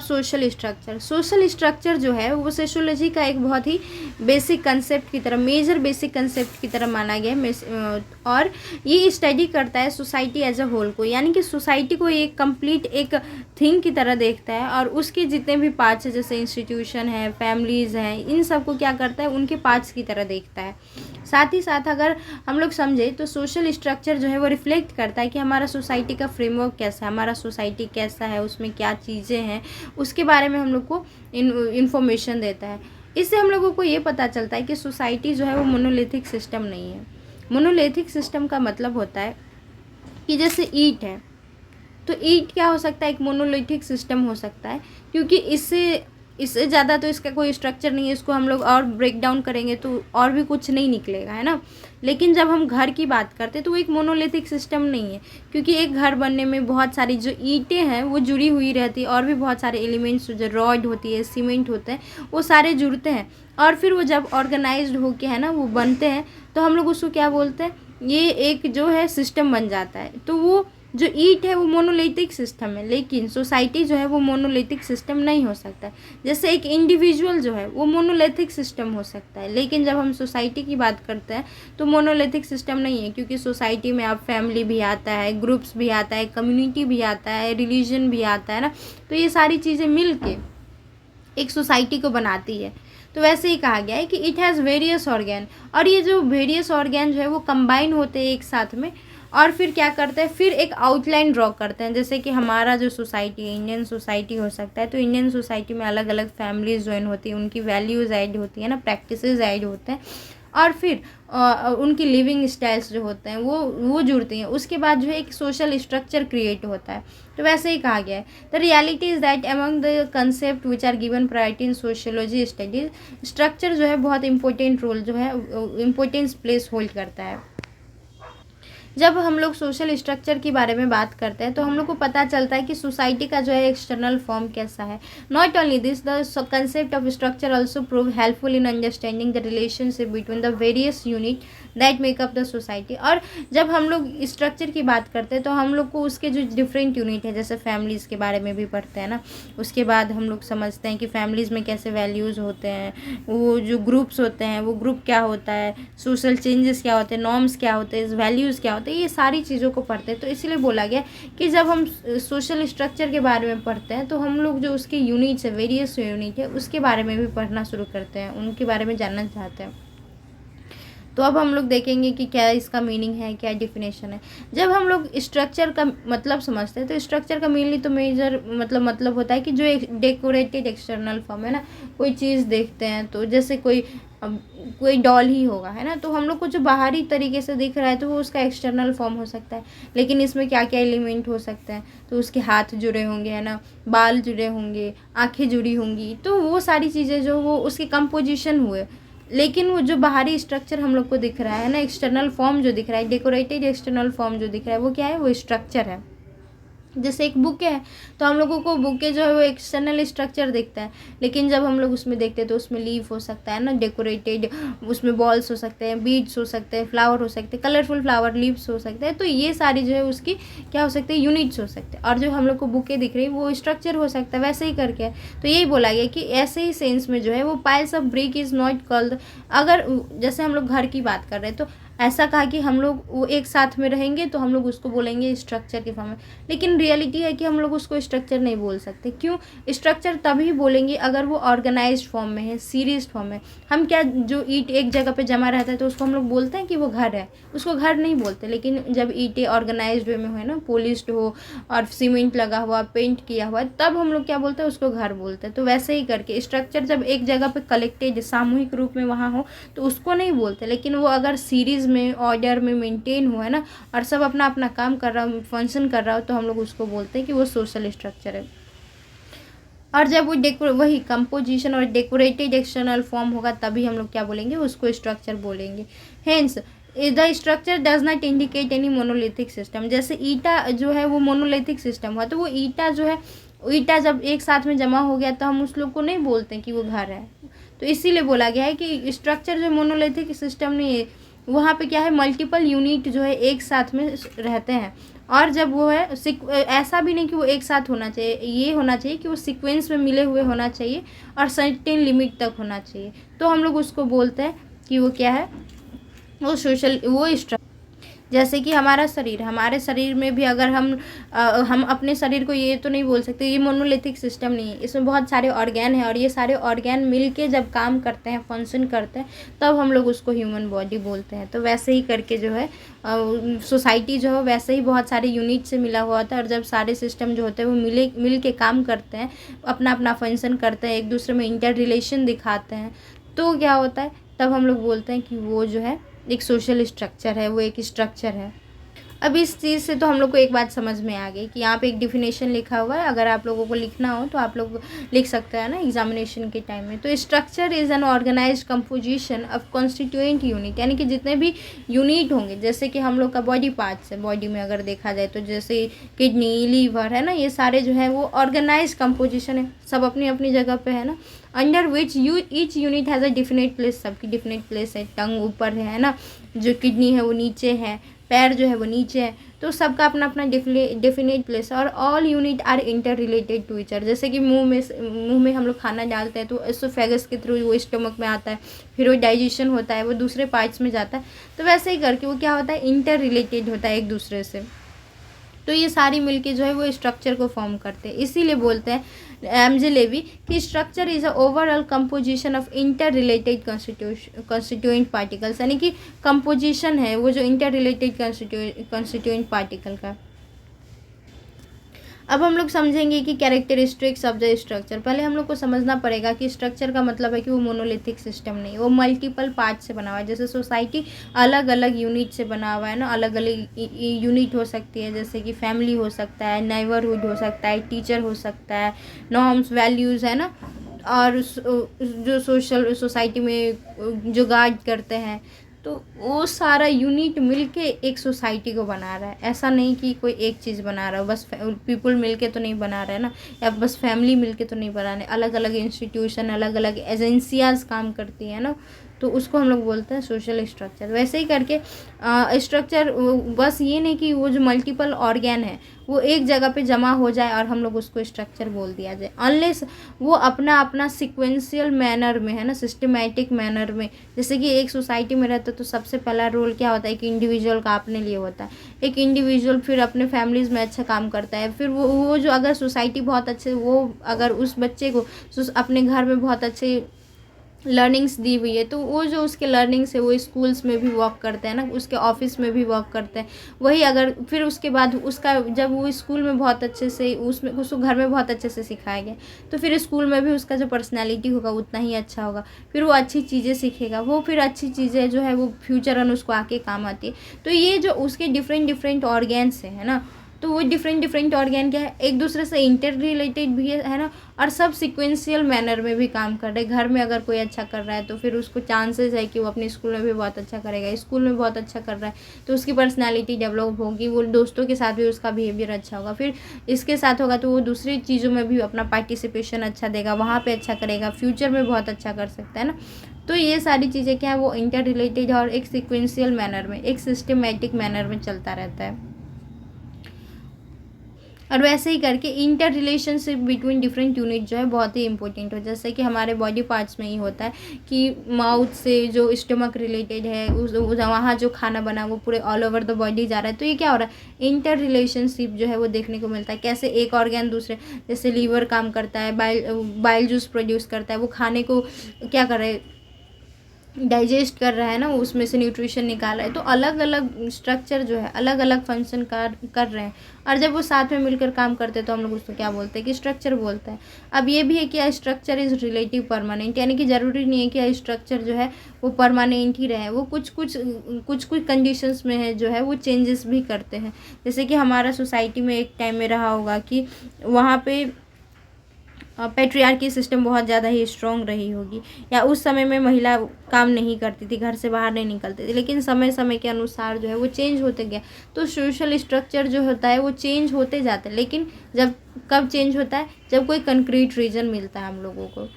Social structure. Social structure जो है वो सोशियोलॉजी का एक बहुत ही बेसिक कंसेप्ट की तरह, मेजर बेसिक कंसेप्ट की तरह माना गया है। और ये स्टडी करता है सोसाइटी एज अ होल को, यानी कि सोसाइटी को एक कंप्लीट एक थिंग की तरह देखता है और उसके जितने भी पार्ट्स है, जैसे इंस्टीट्यूशन है, फैमिलीज़ हैं, इन सब को क्या करता है, उनके पार्ट्स की तरह देखता है। साथ ही साथ अगर हम लोग समझे तो सोशल स्ट्रक्चर जो है वो रिफ्लेक्ट करता है कि हमारा सोसाइटी का फ्रेमवर्क कैसा है, हमारा सोसाइटी कैसा है, उसमें क्या चीज़ें हैं, उसके बारे में हम लोग को इन्फॉर्मेशन देता है। इससे हम लोगों को ये पता चलता है कि सोसाइटी जो है वो मोनोलिथिक सिस्टम नहीं है। मोनोलिथिक सिस्टम का मतलब होता है कि जैसे ईंट है, तो ईंट क्या हो सकता है, एक मोनोलिथिक सिस्टम हो सकता है, क्योंकि इससे ज़्यादा तो इसका कोई स्ट्रक्चर नहीं है। इसको हम लोग और ब्रेक डाउन करेंगे तो और भी कुछ नहीं निकलेगा, है ना। लेकिन जब हम घर की बात करते हैं तो वो एक मोनोलिथिक सिस्टम नहीं है, क्योंकि एक घर बनने में बहुत सारी जो ईंटें हैं वो जुड़ी हुई रहती है, और भी बहुत सारे एलिमेंट्स जो रॉड होती है, सीमेंट होते हैं, वो सारे जुड़ते हैं, और फिर वो जब ऑर्गेनाइज्ड होके है ना वो बनते हैं, तो हम लोग उसको क्या बोलते हैं, ये एक जो है सिस्टम बन जाता है। तो वो जो ईंट है वो मोनोलिथिक सिस्टम है, लेकिन सोसाइटी जो है वो मोनोलिथिक सिस्टम नहीं हो सकता है। जैसे एक इंडिविजुअल जो है वो मोनोलिथिक सिस्टम हो सकता है, लेकिन जब हम सोसाइटी की बात करते हैं तो मोनोलिथिक सिस्टम नहीं है, क्योंकि सोसाइटी में अब फैमिली भी आता है, ग्रुप्स भी आता है, कम्युनिटी भी आता है, रिलीजन भी आता है ना। तो ये सारी चीज़ें मिल के एक सोसाइटी को बनाती है। तो वैसे ही कहा गया है कि इट हैज़ वेरियस ऑर्गेन, और ये जो वेरियस ऑर्गेन जो है वो कंबाइन होते हैं एक साथ में, और फिर क्या करते हैं, फिर एक आउटलाइन ड्रॉ करते हैं। जैसे कि हमारा जो सोसाइटी है, इंडियन सोसाइटी हो सकता है, तो इंडियन सोसाइटी में अलग अलग फैमिलीज ज्वाइन होती हैं, उनकी वैल्यूज़ ऐड होती है ना, प्रैक्टिसेस ऐड होते हैं, और फिर उनकी लिविंग स्टाइल्स जो होते हैं वो जुड़ती हैं। उसके बाद जो है एक सोशल स्ट्रक्चर क्रिएट होता है। तो वैसे ही कहा गया है, the reality is that among the concept which are given priority in sociology studies, structure जो है बहुत इंपॉर्टेंट रोल जो है इम्पोर्टेंस प्लेस होल्ड करता है। जब हम लोग सोशल स्ट्रक्चर के बारे में बात करते हैं तो हम लोग को पता चलता है कि सोसाइटी का जो है एक्सटर्नल फॉर्म कैसा है। Not only this, the concept of structure also prove helpful in understanding the relationship between the various unit that makeup the society. और जब हम लोग स्ट्रक्चर की बात करते हैं तो हम लोग को उसके जो डिफरेंट यूनिट है, जैसे फैमिलीज़ के बारे में भी पढ़ते हैं ना, उसके बाद हम लोग समझते हैं कि फैमिलीज़ में कैसे वैल्यूज़ होते हैं, वो जो ग्रुप्स होते हैं वो ग्रुप क्या होता है, सोशल चेंजेस क्या होते हैं, नॉर्म्स क्या होते हैं, वैल्यूज़ क्या होते हैं, ये सारी चीज़ों को पढ़ते हैं। तो इसलिए बोला गया कि जब हम सोशल स्ट्रक्चर के बारे में पढ़ते हैं तो हम लोग जो उसके यूनिट्स है, वेरियस यूनिट है, उसके बारे में भी पढ़ना शुरू करते हैं, उनके बारे में जानना चाहते हैं। तो अब हम लोग देखेंगे कि क्या इसका मीनिंग है, क्या डिफिनेशन है। जब हम लोग स्ट्रक्चर का मतलब समझते हैं तो स्ट्रक्चर का मेनली तो मेजर मतलब होता है कि जो एक डेकोरेटेड एक्सटर्नल फॉर्म है ना, कोई चीज़ देखते हैं तो जैसे कोई डॉल ही होगा, है ना, तो हम लोग को जो बाहरी तरीके से दिख रहा है तो वो उसका एक्सटर्नल फॉर्म हो सकता है। लेकिन इसमें क्या क्या एलिमेंट हो सकते हैं, तो उसके हाथ जुड़े होंगे, है ना, बाल जुड़े होंगे, आँखें जुड़ी होंगी, तो वो सारी चीज़ें जो वो उसके कंपोजिशन हुए। लेकिन वो जो बाहरी स्ट्रक्चर हम लोग को दिख रहा है ना, एक्सटर्नल फॉर्म जो दिख रहा है, डेकोरेटेड एक्सटर्नल फॉर्म जो दिख रहा है, वो क्या है, वो स्ट्रक्चर है। जैसे एक बुके है तो हम लोगों को बुके जो है वो एक्सटर्नल स्ट्रक्चर दिखता है, लेकिन जब हम लोग उसमें देखते हैं तो उसमें लीफ हो सकता है ना, डेकोरेटेड, उसमें बॉल्स हो सकते हैं, बीड्स हो सकते हैं, फ्लावर हो सकते हैं, कलरफुल फ्लावर लीव्स हो सकते हैं। तो ये सारी जो है उसकी क्या हो सकते हैं, यूनिट्स हो सकते हैं। और जो हम लोग को बुके दिख रही है वो स्ट्रक्चर हो सकता है, वैसे ही करके। तो यही बोला गया कि ऐसे ही सेंस में जो है वो piles of brick is not called. अगर जैसे हम लोग घर की बात कर रहे हैं तो ऐसा कहा कि हम लोग वो एक साथ में रहेंगे तो हम लोग उसको बोलेंगे स्ट्रक्चर के फॉर्म में, लेकिन रियलिटी है कि हम लोग उसको स्ट्रक्चर नहीं बोल सकते। क्यों? स्ट्रक्चर तभी बोलेंगे अगर वो ऑर्गेनाइज्ड फॉर्म में है, सीरीज फॉर्म में। हम क्या, जो ईंट एक जगह पे जमा रहता है तो उसको हम लोग बोलते हैं कि वो घर है, उसको घर नहीं बोलते। लेकिन जब ईंटें ऑर्गेनाइज्ड वे में हो ना, पॉलिश्ड हो और सीमेंट लगा हुआ, पेंट किया हुआ, तब हम लोग क्या बोलते हैं, उसको घर बोलते हैं। तो वैसे ही करके स्ट्रक्चर जब एक जगह पे कलेक्टेड सामूहिक रूप में वहाँ हो तो उसको नहीं बोलते, लेकिन वो अगर सीरीज में, ऑर्डर में मेंटेन हुआ है ना, और सब अपना अपना काम कर रहा हो, फंक्शन कर रहा हो, तो हम लोग उसको बोलते हैं कि वो सोशल स्ट्रक्चर है। और जब वो वही कंपोजिशन और डेकोरेटेड एक्सटर्नल फॉर्म होगा तभी हम लोग क्या बोलेंगे, उसको स्ट्रक्चर बोलेंगे। Hence the structure does not indicate any monolithic system. जैसे ईटा जो है वो मोनोलिथिक सिस्टम हुआ, तो वो ईटा जो है, ईटा जब एक साथ में जमा हो गया तो हम उस लोग को नहीं बोलते कि वो घर है। तो इसीलिए बोला गया है कि स्ट्रक्चर जो मोनोलिथिक सिस्टम नहीं है, वहाँ पे क्या है, मल्टीपल यूनिट जो है एक साथ में रहते हैं, और जब वो है ऐसा भी नहीं कि वो एक साथ होना चाहिए, ये होना चाहिए कि वो सीक्वेंस में मिले हुए होना चाहिए और सर्टेन लिमिट तक होना चाहिए। तो हम लोग उसको बोलते हैं कि वो क्या है, वो जैसे कि हमारा शरीर, हमारे शरीर में भी अगर हम अपने शरीर को ये तो नहीं बोल सकते ये मोनोलिथिक सिस्टम नहीं है, इसमें बहुत सारे ऑर्गेन हैं और ये सारे ऑर्गेन मिलके जब काम करते हैं, फंक्शन करते हैं, तब हम लोग उसको ह्यूमन बॉडी बोलते हैं। तो वैसे ही करके जो है सोसाइटी जो है वैसे ही बहुत सारे यूनिट से मिला हुआ होता है, और जब सारे सिस्टम जो होते हैं वो मिल के काम करते हैं, अपना अपना फंक्शन करते हैं, एक दूसरे में इंटर रिलेशन दिखाते हैं, तो क्या होता है, तब हम लोग बोलते हैं कि वो जो है एक सोशल स्ट्रक्चर है, वो एक स्ट्रक्चर है। अब इस चीज़ से तो हम लोग को एक बात समझ में आ गई कि यहाँ पे एक डिफिनेशन लिखा हुआ है, अगर आप लोगों को लिखना हो तो आप लोग लिख सकते हैं ना एग्जामिनेशन के टाइम में। तो structure is an organised composition of constituent unit, यानी कि जितने भी यूनिट होंगे, जैसे कि हम लोग का बॉडी पार्ट्स है, बॉडी में अगर देखा जाए तो जैसे किडनी, लीवर है ना, ये सारे जो है वो ऑर्गेनाइज कंपोजिशन है, सब अपनी अपनी जगह पे है ना, under which each unit has a definite place, सबकी डिफिनेट प्लेस है। टंग ऊपर है ना, जो किडनी है वो नीचे है, पैर जो है वो नीचे है, तो सबका अपना अपना डेफिनेट प्लेस है। और all unit are inter related to each other, जैसे कि मुंह में हम लोग खाना डालते हैं तो एसोफेगस के थ्रू वो स्टमक में आता है, फिर वो डाइजेशन होता है, वो दूसरे पार्ट्स में जाता है, तो वैसे ही करके वो क्या होता है, इंटर रिलेटेड होता है एक दूसरे से। तो ये सारी मिलके जो है वो स्ट्रक्चर को फॉर्म करते हैं। इसीलिए बोलते हैं एमजे लेवी कि structure is a overall composition of inter related constituent particles, यानी कि कंपोजिशन है वो जो इंटर रिलेटेड कंस्टिट्यूएंट पार्टिकल का। अब हम लोग समझेंगे कि कैरेक्टरिस्टिक्स ऑफ द स्ट्रक्चर। पहले हम लोग को समझना पड़ेगा कि स्ट्रक्चर का मतलब है कि वो मोनोलिथिक सिस्टम नहीं, वो मल्टीपल पार्ट से बना हुआ है। जैसे सोसाइटी अलग अलग यूनिट से बना हुआ है ना, अलग अलग यूनिट हो सकती है, जैसे कि फैमिली हो सकता है, नेबरहुड हो सकता है, टीचर हो सकता है, नॉर्म्स वैल्यूज़ है ना, और जो सोसाइटी में जो गार्ड करते हैं, तो वो सारा यूनिट मिलके एक सोसाइटी को बना रहा है। ऐसा नहीं कि कोई एक चीज़ बना रहा हो, बस पीपल मिलके तो नहीं बना रहे हैं ना, या बस फैमिली मिलके तो नहीं बना रहे, अलग अलग इंस्टीट्यूशन, अलग अलग एजेंसियाज काम करती हैं ना, तो उसको हम लोग बोलते हैं सोशल स्ट्रक्चर। वैसे ही करके स्ट्रक्चर बस ये नहीं कि वो जो मल्टीपल ऑर्गेन है वो एक जगह पे जमा हो जाए और हम लोग उसको स्ट्रक्चर बोल दिया जाए, अनलेस वो अपना अपना सिक्वेंशियल मैनर में है ना, सिस्टमेटिक मैनर में। जैसे कि एक सोसाइटी में रहता है तो सबसे पहला रोल क्या होता है कि इंडिविजुअल का अपने लिए होता है, एक इंडिविजुअल फिर अपने फैमिलीज़ में अच्छा काम करता है, फिर वो जो अगर सोसाइटी बहुत अच्छे, वो अगर उस बच्चे को अपने घर में बहुत अच्छे लर्निंग्स दी हुई है तो वो जो उसके लर्निंग्स है वो स्कूल्स में भी वर्क करते हैं ना, उसके ऑफिस में भी वर्क करते हैं। वही अगर फिर उसके बाद उसका जब वो स्कूल में बहुत अच्छे से उसमें उसको घर में बहुत अच्छे से सिखाया गया, तो फिर स्कूल में भी उसका जो पर्सनैलिटी होगा उतना ही अच्छा होगा, फिर वो अच्छी चीज़ें सीखेगा, वो फिर अच्छी चीज़ें जो है वो फ्यूचर में उसको आके काम आती है। तो ये जो उसके डिफरेंट डिफरेंट ऑर्गेन्स है ना, तो वो डिफरेंट डिफरेंट ऑर्गेन क्या है, एक दूसरे से इंटर रिलेटेड भी है ना, और सब सिक्वेंशियल मैनर में भी काम कर रहे हैं। घर में अगर कोई अच्छा कर रहा है तो फिर उसको चांसेस है कि वो अपने स्कूल में भी बहुत अच्छा करेगा, स्कूल में बहुत अच्छा कर रहा है तो उसकी पर्सनालिटी डेवलप होगी, वो दोस्तों के साथ भी उसका बिहेवियर अच्छा होगा, फिर इसके साथ होगा तो वो दूसरी चीज़ों में भी अपना पार्टिसिपेशन अच्छा देगा, वहाँ पर अच्छा करेगा, फ्यूचर में बहुत अच्छा कर सकता है ना। तो ये सारी चीज़ें क्या है, वो इंटर रिलेटेड और एक सिक्वेंशियल मैनर में, एक सिस्टमेटिक मैनर में चलता रहता है। और वैसे ही करके inter relationship between different unit जो है बहुत ही इंपॉर्टेंट हो, जैसे कि हमारे बॉडी पार्ट्स में ही होता है कि माउथ से जो स्टमक रिलेटेड है उस वहाँ जो खाना बना वो पूरे ऑल ओवर द बॉडी जा रहा है। तो ये क्या हो रहा है, इंटर रिलेशनशिप जो है वो देखने को मिलता है। कैसे एक ऑर्गन दूसरे, जैसे लीवर काम करता है, बाइल जूस प्रोड्यूस करता है, वो खाने को क्या कर रहा है, डाइजेस्ट कर रहा है ना, उसमें से न्यूट्रिशन निकाल रहा है। तो अलग अलग स्ट्रक्चर जो है अलग अलग फंक्शन कर रहे हैं, और जब वो साथ में मिलकर काम करते हैं तो हम लोग उसको क्या बोलते हैं कि स्ट्रक्चर बोलते हैं। अब ये भी है कि स्ट्रक्चर इज़ रिलेटिव परमानेंट, यानी कि ज़रूरी नहीं है कि स्ट्रक्चर जो है वो परमानेंट ही रहे, वो कुछ कुछ कंडीशंस में है जो है वो चेंजेस भी करते हैं। जैसे कि हमारा सोसाइटी में एक टाइम में रहा होगा कि वहाँ पे पैट्रियार्की सिस्टम बहुत ज़्यादा ही स्ट्रॉन्ग रही होगी, या उस समय में महिला काम नहीं करती थी, घर से बाहर नहीं निकलती थी, लेकिन समय समय के अनुसार जो है वो चेंज होते गया। तो सोशल स्ट्रक्चर जो होता है वो चेंज होते जाता है, लेकिन जब कब चेंज होता है, जब कोई कंक्रीट रीजन मिलता है हम लोगों को।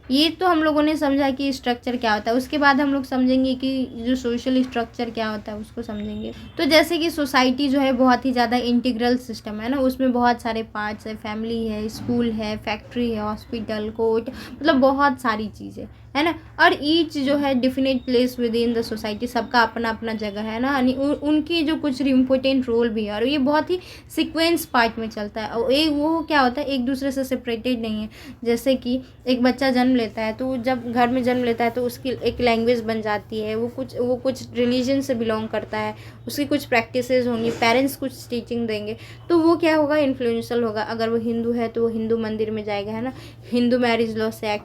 ये तो हम लोगों ने समझा कि स्ट्रक्चर क्या होता है। उसके बाद हम लोग समझेंगे कि जो सोशल स्ट्रक्चर क्या होता है, उसको समझेंगे। तो जैसे कि सोसाइटी जो है बहुत ही ज़्यादा इंटीग्रल सिस्टम है ना, उसमें बहुत सारे पार्ट्स है, फैमिली है, स्कूल है, फैक्ट्री है, हॉस्पिटल, कोर्ट, मतलब बहुत सारी चीज़ें है ना। और ईच जो है definite place with in the society, सबका अपना अपना जगह है ना, यानी उनकी जो कुछ इम्पोर्टेंट रोल भी है, और ये बहुत ही सीक्वेंस पार्ट में चलता है। और एक वो क्या होता है, एक दूसरे से सेपरेटेड नहीं है। जैसे कि एक बच्चा जन्म लेता है, तो जब घर में जन्म लेता है तो उसकी एक लैंग्वेज बन जाती है, वो कुछ रिलीजन से बिलोंग करता है, उसकी कुछ प्रैक्टिसेस होंगी, पेरेंट्स कुछ टीचिंग देंगे, तो वो क्या होगा, इन्फ्लुएंशियल होगा। अगर वो हिंदू है तो वो हिंदू मंदिर में जाएगा, है ना, हिंदू मैरिज लॉ से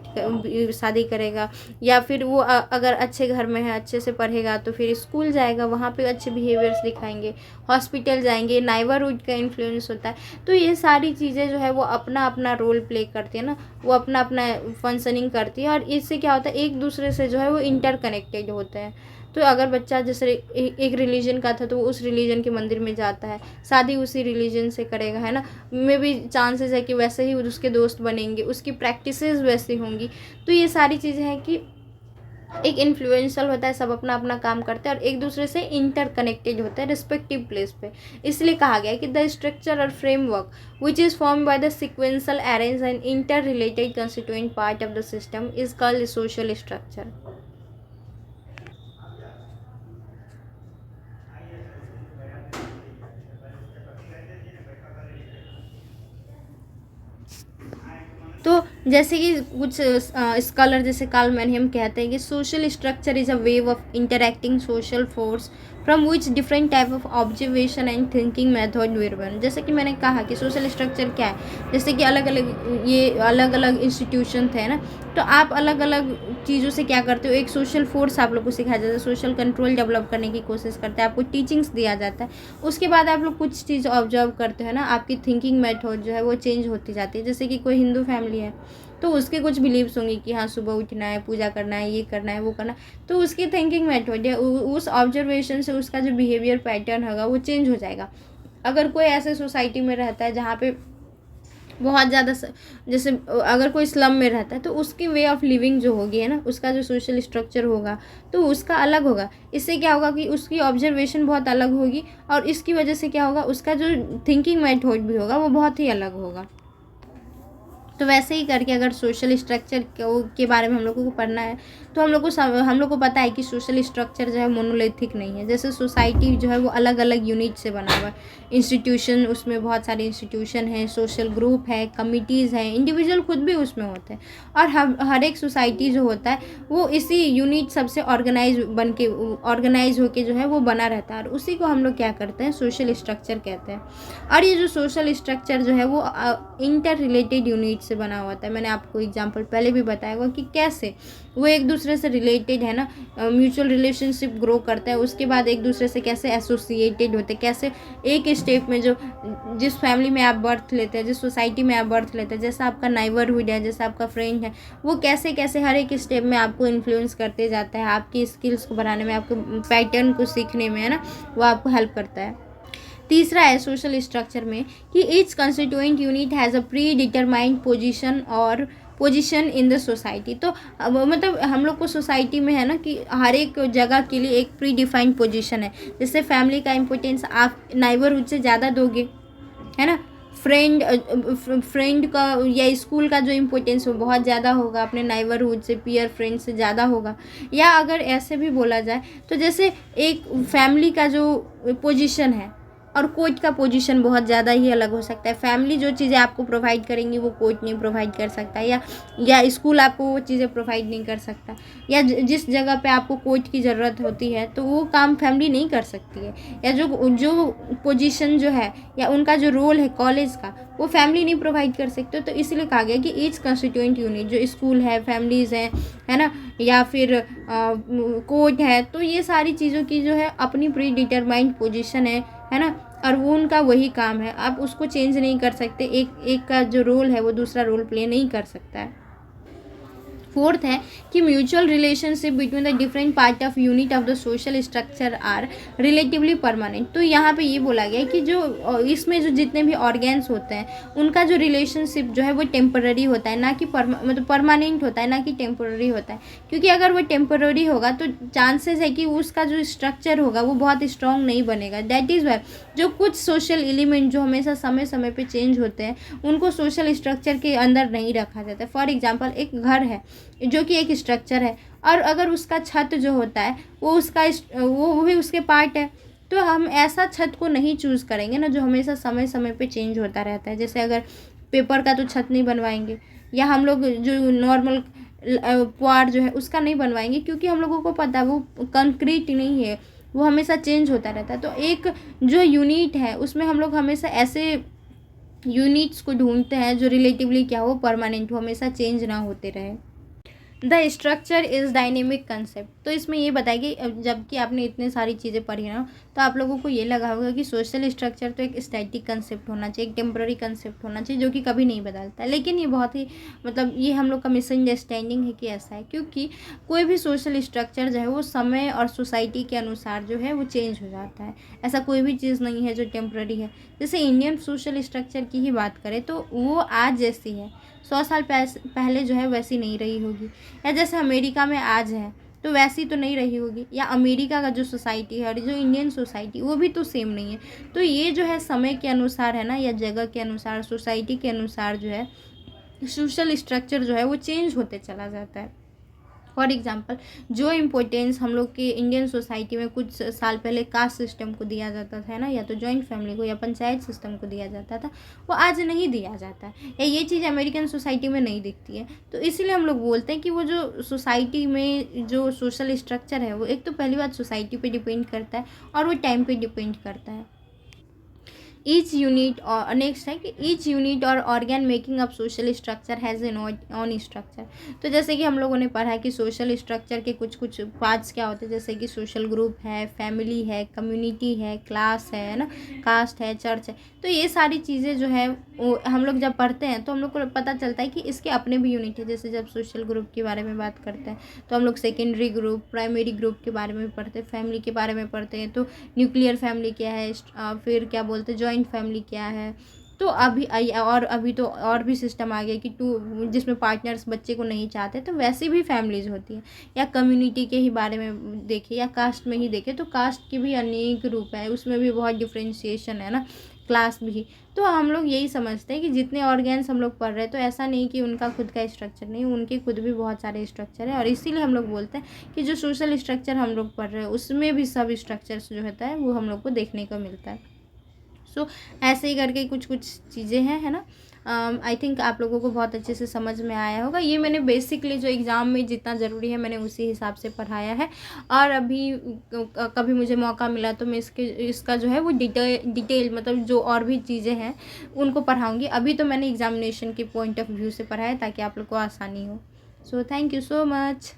शादी करेगा। या फिर वो अगर अच्छे घर में है, अच्छे से पढ़ेगा, तो फिर स्कूल जाएगा, वहाँ पे अच्छे बिहेवियर्स दिखाएंगे, हॉस्पिटल जाएंगे, नाइबरहुड का इन्फ्लुएंस होता है। तो ये सारी चीज़ें जो है वो अपना अपना रोल प्ले करती है ना, वो अपना अपना फंक्शनिंग करती है। और इससे क्या होता है, एक दूसरे से जो है वो इंटरकनेक्टेड होते हैं। तो अगर बच्चा जैसे एक रिलीजन का था तो वो उस रिलीजन के मंदिर में जाता है, शादी उसी रिलीजन से करेगा, है ना, में भी चांसेस है कि वैसे ही उसके दोस्त बनेंगे, उसकी प्रैक्टिसेस वैसी होंगी। तो ये सारी चीज़ें हैं कि एक इन्फ्लुएंशियल होता है, सब अपना अपना काम करते हैं और एक दूसरे से इंटरकनेक्टेड होता है रिस्पेक्टिव प्लेस पे। इसलिए कहा गया है कि द स्ट्रक्चर और framework which is form by the sequential arrange and inter related constituent part of the system is called social structure. तो जैसे कि कुछ स्कॉलर जैसे कार्ल मैनहेम कहते हैं कि social structure is a way of interacting social force from which different type of observation and thinking method were born. जैसे कि मैंने कहा कि सोशल स्ट्रक्चर क्या है, जैसे कि अलग अलग इंस्टीट्यूशन थे ना, तो आप अलग अलग चीज़ों से क्या करते हो, एक सोशल फोर्स आप लोग को सिखाया जाता है, सोशल कंट्रोल डेवलप करने की कोशिश करते हैं, आपको टीचिंग्स दिया जाता है। उसके बाद आप लोग कुछ चीज़ ऑब्जर्व करते हो ना, आपकी थिंकिंग मेथड जो है वो चेंज होती जाती है। जैसे कि कोई हिंदू फैमिली है तो उसके कुछ बिलीव्स होंगे कि हाँ सुबह उठना है, पूजा करना है, ये करना है, वो करना है, तो उसकी थिंकिंग मेथड या उस ऑब्जर्वेशन से उसका जो बिहेवियर पैटर्न होगा वो चेंज हो जाएगा। अगर कोई ऐसे सोसाइटी में रहता है जहाँ पे बहुत ज़्यादा जैसे अगर कोई स्लम में रहता है तो उसकी वे ऑफ लिविंग जो होगी, है ना, उसका जो सोशल स्ट्रक्चर होगा तो उसका अलग होगा। इससे क्या होगा कि उसकी ऑब्जर्वेशन बहुत अलग होगी और इसकी वजह से क्या होगा, उसका जो थिंकिंग मेथड भी होगा वो बहुत ही अलग होगा। तो वैसे ही करके अगर सोशल स्ट्रक्चर के बारे में हम लोगों को पढ़ना है तो हम लोग को पता है कि सोशल स्ट्रक्चर जो है मोनोलिथिक नहीं है। जैसे सोसाइटी जो है वो अलग अलग यूनिट से बना हुआ है, इंस्टीट्यूशन, उसमें बहुत सारे इंस्टीट्यूशन हैं, सोशल ग्रुप है, कमिटीज़ हैं, इंडिविजुअल खुद भी उसमें होते हैं। और हर एक सोसाइटी जो होता है वो इसी यूनिट सबसे ऑर्गेनाइज होके जो है वो बना रहता है, और उसी को हम लोग क्या करते हैं, सोशल स्ट्रक्चर कहते हैं। और ये जो सोशल स्ट्रक्चर जो है वो इंटर रिलेटेड यूनिट से बना हुआ था। मैंने आपको एग्जांपल पहले भी बताया हुआ कि कैसे वो एक दूसरे से रिलेटेड है ना, म्यूचुअल रिलेशनशिप ग्रो करता है, उसके बाद एक दूसरे से कैसे एसोसिएटेड होते हैं, कैसे एक स्टेप में जो जिस फैमिली में आप बर्थ लेते हैं, जिस सोसाइटी में आप बर्थ लेते हैं, जैसा आपका नाइबरहुड है, जैसा आपका फ्रेंड है, वो कैसे कैसे हर एक स्टेप में आपको इन्फ्लुएंस करते जाता है, आपकी स्किल्स को बढ़ाने में, आपके पैटर्न को सीखने में, है ना, वो आपको हेल्प करता है। तीसरा है सोशल स्ट्रक्चर में कि each constituent unit has a pre determined position in the society. तो मतलब हम लोग को सोसाइटी में है ना कि हर एक जगह के लिए एक प्री डिफाइंड पोजीशन है। जैसे फैमिली का इम्पोर्टेंस आप नाइबरहुड से ज़्यादा दोगे, है ना, फ्रेंड का या स्कूल का जो इम्पोर्टेंस हो बहुत ज़्यादा होगा, अपने नाइबरहुड से, पीयर फ्रेंड से ज़्यादा होगा। या अगर ऐसे भी बोला जाए तो जैसे एक फैमिली का जो पोजीशन है और कोर्ट का पोजीशन बहुत ज़्यादा ही अलग हो सकता है। फैमिली जो चीज़ें आपको प्रोवाइड करेंगी वो कोर्ट नहीं प्रोवाइड कर सकता, या स्कूल आपको वो चीज़ें प्रोवाइड नहीं कर सकता, या जिस जगह पे आपको कोर्ट की ज़रूरत होती है तो वो काम फैमिली नहीं कर सकती है, या जो पोजीशन जो है या उनका जो रोल है कॉलेज का वो फैमिली नहीं प्रोवाइड कर सकते। तो इसलिए कहा गया कि ईच कंस्टिट्यूएंट यूनिट जो स्कूल है, फैमिलीज़ हैं, है ना, या फिर कोर्ट है, तो ये सारी चीज़ों की जो है अपनी प्री डिटरमाइंड पोजीशन है ना, और वो उनका वही काम है, आप उसको चेंज नहीं कर सकते। एक का जो रोल है वो दूसरा रोल प्ले नहीं कर सकता है। फोर्थ है कि mutual relationship between the different part of unit of the social structure are relatively permanent. तो यहाँ पे ये बोला गया है कि जो इसमें जो जितने भी ऑर्गेन्स होते हैं उनका जो रिलेशनशिप जो है वो टेम्पररी होता है, ना कि मतलब परमानेंट होता है, ना कि टेम्पररी होता है। क्योंकि अगर वो टेम्पररी होगा तो चांसेस है कि उसका जो स्ट्रक्चर होगा वो बहुत स्ट्रॉन्ग नहीं बनेगा। दैट इज़ वाई जो कुछ सोशल एलिमेंट जो हमेशा समय समय पे चेंज होते हैं उनको सोशल स्ट्रक्चर के अंदर नहीं रखा जाता है। फॉर एग्जांपल एक घर है जो कि एक स्ट्रक्चर है, और अगर उसका छत जो होता है वो उसका वो भी उसके पार्ट है, तो हम ऐसा छत को नहीं चूज़ करेंगे ना जो हमेशा समय समय पे चेंज होता रहता है। जैसे अगर पेपर का तो छत नहीं बनवाएंगे, या हम लोग जो नॉर्मल पुआर जो है उसका नहीं बनवाएंगे, क्योंकि हम लोगों को पता है वो कंक्रीट नहीं है, वो हमेशा चेंज होता रहता है। तो एक जो यूनिट है उसमें हम लोग हमेशा ऐसे यूनिट्स को ढूंढते हैं जो रिलेटिवली क्या हो, परमानेंट हो, हमेशा चेंज ना होते रहे। The structure is dynamic concept. तो इसमें ये बताया कि जबकि आपने इतने सारी चीज़ें पढ़ी ना, तो आप लोगों को ये लगा होगा कि सोशल स्ट्रक्चर तो एक स्टैटिक कंसेप्ट होना चाहिए, एक टेम्पररी कंसेप्ट होना चाहिए जो कि कभी नहीं बदलता है। लेकिन ये बहुत ही मतलब ये हम लोग का मिसअंडरस्टैंडिंग है कि ऐसा है, क्योंकि कोई भी सोशल स्ट्रक्चर जो है वो समय और सोसाइटी के अनुसार जो है वो चेंज हो जाता है। ऐसा कोई भी चीज़ नहीं है जो टेम्पररी है। जैसे इंडियन सोशल स्ट्रक्चर की ही बात करें तो वो आज जैसी है 100 साल पहले जो है वैसी नहीं रही होगी, या जैसे अमेरिका में आज है तो वैसी तो नहीं रही होगी, या अमेरिका का जो सोसाइटी है और जो इंडियन सोसाइटी वो भी तो सेम नहीं है। तो ये जो है समय के अनुसार है ना, या जगह के अनुसार, सोसाइटी के अनुसार जो है सोशल स्ट्रक्चर जो है वो चेंज होते चला जाता है। फॉर एग्जांपल जो इम्पोर्टेंस हम लोग के इंडियन सोसाइटी में कुछ साल पहले कास्ट सिस्टम को दिया जाता था ना, या तो जॉइंट फैमिली को या पंचायत सिस्टम को दिया जाता था, वो आज नहीं दिया जाता है, या ये चीज़ अमेरिकन सोसाइटी में नहीं दिखती है। तो इसीलिए हम लोग बोलते हैं कि वो जो सोसाइटी में जो सोशल स्ट्रक्चर है वो एक तो पहली बात सोसाइटी पे डिपेंड करता है और वो टाइम पे डिपेंड करता है। ईच यूनिट और नेक्स्ट है कि ईच यूनिट और organ making up social structure has an on structure. तो जैसे कि हम लोगों ने पढ़ा है कि सोशल स्ट्रक्चर के कुछ कुछ पार्ट्स क्या होते हैं, जैसे कि सोशल ग्रुप है, फैमिली है, कम्युनिटी है, क्लास है ना, कास्ट है, चर्च है। तो ये सारी चीज़ें जो है वो हम लोग जब पढ़ते हैं तो हम लोग को पता चलता है कि इसके अपने भी यूनिट है। जैसे जब सोशल ग्रुप के बारे में बात करते हैं तो हम लोग सेकेंडरी ग्रुप, प्राइमरी ग्रुप के बारे में पढ़ते हैं, फैमिली के बारे में पढ़ते हैं, तो न्यूक्लियर फैमिली क्या है, फिर क्या बोलते हैं जॉइंट फैमिली क्या है। तो अभी तो और भी सिस्टम आ गया कि जिसमें पार्टनर्स बच्चे को नहीं चाहते, तो वैसी भी फैमिलीज होती हैं। या कम्युनिटी के ही बारे में देखें या कास्ट में ही देखें तो कास्ट के भी अनेक रूप है, उसमें भी बहुत डिफ्रेंशिएशन है ना, क्लास भी। तो हम लोग यही समझते हैं कि जितने ऑर्गेन्स हम लोग पढ़ रहे हैं तो ऐसा नहीं कि उनका खुद का स्ट्रक्चर नहीं, उनके खुद भी बहुत सारे स्ट्रक्चर है, और इसीलिए हम लोग बोलते हैं कि जो सोशल स्ट्रक्चर हम लोग पढ़ रहे हैं उसमें भी सब स्ट्रक्चर्स जो होता है वो हम लोग को देखने को मिलता है। सो ऐसे ही करके कुछ कुछ चीज़ें हैं, है ना। आई थिंक आप लोगों को बहुत अच्छे से समझ में आया होगा। ये मैंने बेसिकली जो एग्ज़ाम में जितना ज़रूरी है मैंने उसी हिसाब से पढ़ाया है, और अभी कभी मुझे मौका मिला तो मैं इसका जो है वो डिटेल मतलब जो और भी चीज़ें हैं उनको पढ़ाऊँगी। अभी तो मैंने एग्जामिनेशन के पॉइंट ऑफ व्यू से पढ़ा है ताकि आप लोग को आसानी हो। So thank you so much.